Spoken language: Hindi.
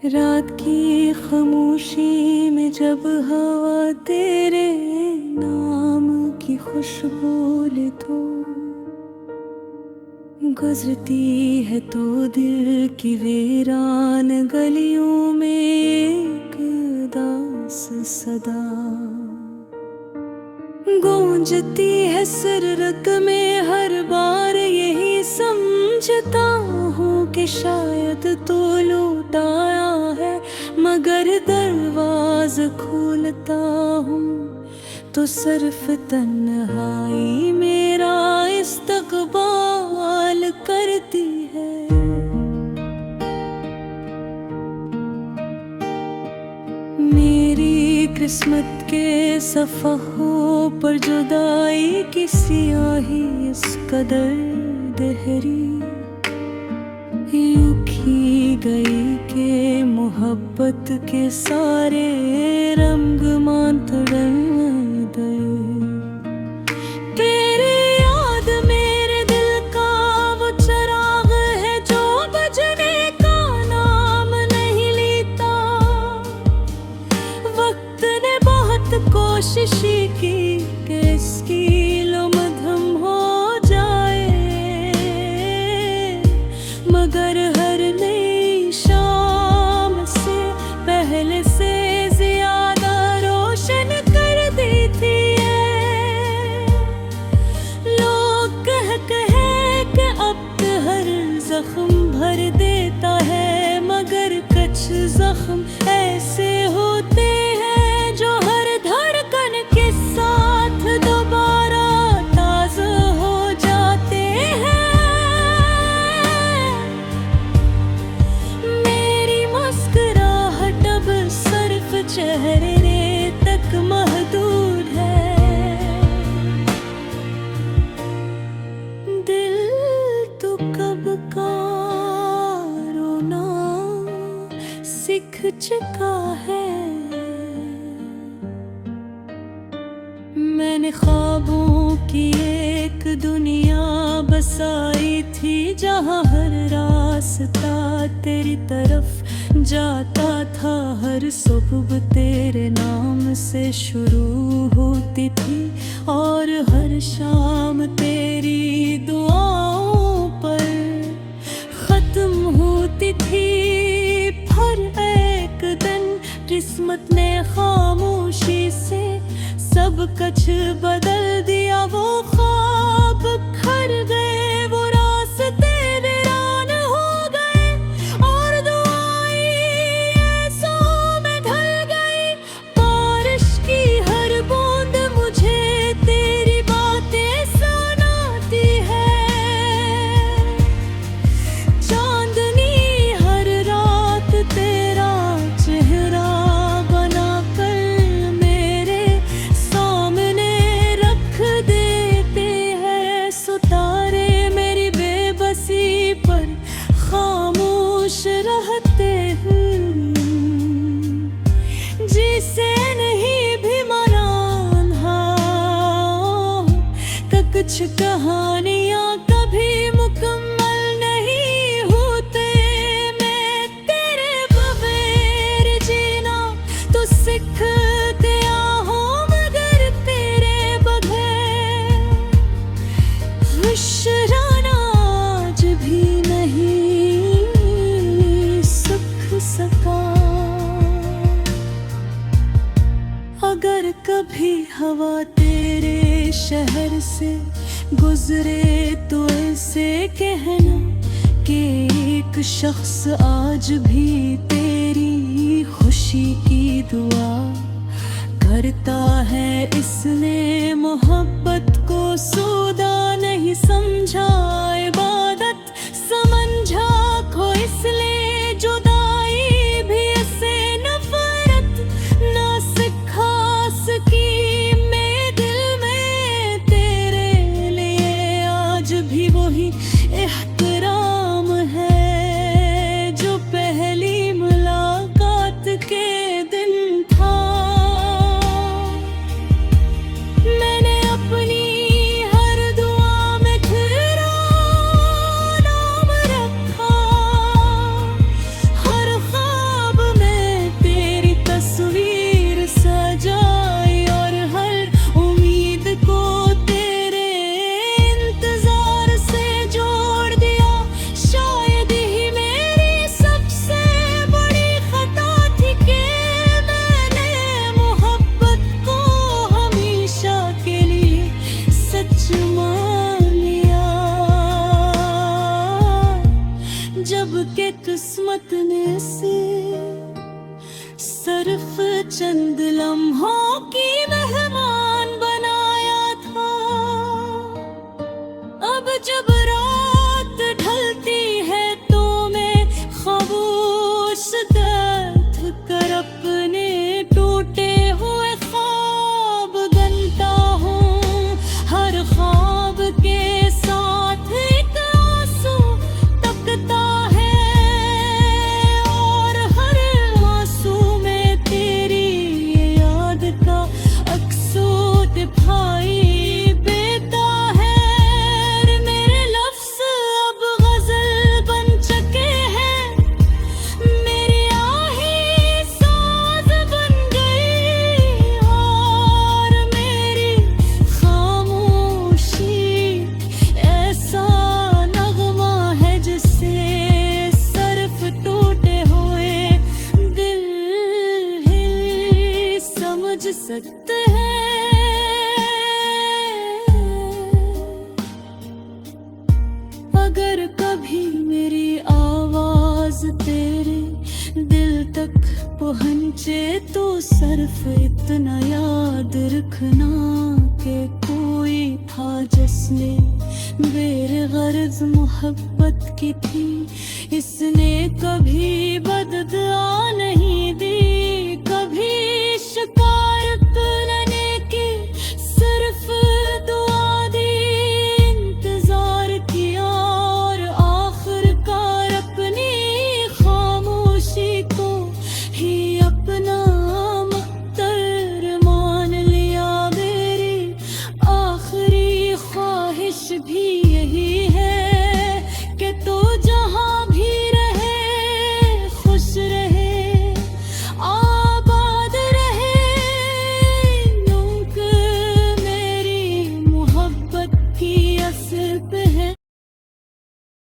रात की खामोशी में जब हवा तेरे नाम की खुशबू ले तो गुजरती है तो दिल की वीरान गलियों में एक दास सदा गूंजती है सिररत में हर बार यही समझता हूँ कि शायद तो लौट आया है, मगर दरवाज़ा खोलता हूँ तो सिर्फ तन्हाई मेरा इस्तकबाल करती है। मेरी किस्मत के सफ़हों पर जुदाई की स्याही इस कदर गहरी यूं खी गई कि मोहब्बत के सारे रंग मांत गए। तेरी याद मेरे दिल का वो चिराग है जो बुझने का नाम नहीं लेता। वक्त ने बहुत कोशिश की कि इसकी लुमधम हो जाए, मगर हर नई शाम से पहले से ज्यादा रोशन कर देती है। लोग कह कि अब हर जख्म भर देता है, मगर कुछ जख्म ऐसे होते हैं जो हर धड़कन के साथ दोबारा ताज़ा हो जाते हैं। मेरी मुस्कुराहट अब सिर्फ चेहरे तक महदूद है। दिल तो कब का रोना सीख चुका है। मैंने ख्वाबों की एक दुनिया बसाई थी जहाँ हर रास्ता तेरी तरफ जाता था। हर सुबह तेरे नाम से शुरू होती थी और हर शाम तेरी दुआओं पर खत्म होती थी। हर एक दिन किस्मत ने खामोशी से सब कुछ बदल दिया। वो ख्वाब खर गए, वो रास्ते वीरान हो गए और दुआएं ऐसों में ढल गई। बारिश की हर बूंद मुझे तेरी बातें सुनाती है। चांदनी हर रात तेरा चेहरा बनाकर मेरे सामने रख देते हैं। सितारे मेरी बेबसी पर खामोश रहते हैं। जिसे नहीं भी मरान का कुछ कहानियाँ कभी मुकम्मल नहीं होते। मैं तेरे बगैर जीना तो सीख गया हूँ, मगर तेरे बगैर खुश रहना आज भी नहीं सीख सका। अगर कभी हवा तेरे शहर से गुजरे तो ऐसे कहना कि एक शख्स आज भी तेरी खुशी की दुआ करता है। इसने मोहब्बत को सौदा नहीं समझा, इबादत समझा खो इसलिए जुदाई भी ऐसे नफरत ना सिखा सकी। मेरे दिल में तेरे लिए आज भी वही एहतराम है जो पहली मुलाकात के दिन था। मैंने अपनी हर दुआ में तेरा नाम रखा, हर ख्वाब अपने से सिर्फ चंद लम्हों की मेहमान बनाया था। अब जब रात ढलती है तो मैं खामोश देख कर अपने टूटे हुए ख्वाब गनता हूँ। हर ख्वाब के साथ एक आंसू तकता है और हर आंसू में तेरी याद का अक्सों भाई बेता है। मेरे लफ्ज़ अब गज़ल बन चुके हैं, मेरी आही साज़ बन गई और मेरी खामोशी ऐसा नगमा है जिसे सिर्फ टूटे हुए दिल ही समझ सकते हैं। अगर कभी मेरी आवाज तेरे दिल तक पहुंचे तो सिर्फ इतना याद रखना कि कोई था जिसने बेगर्ज मोहब्बत की थी। इसने कभी बददुआ नहीं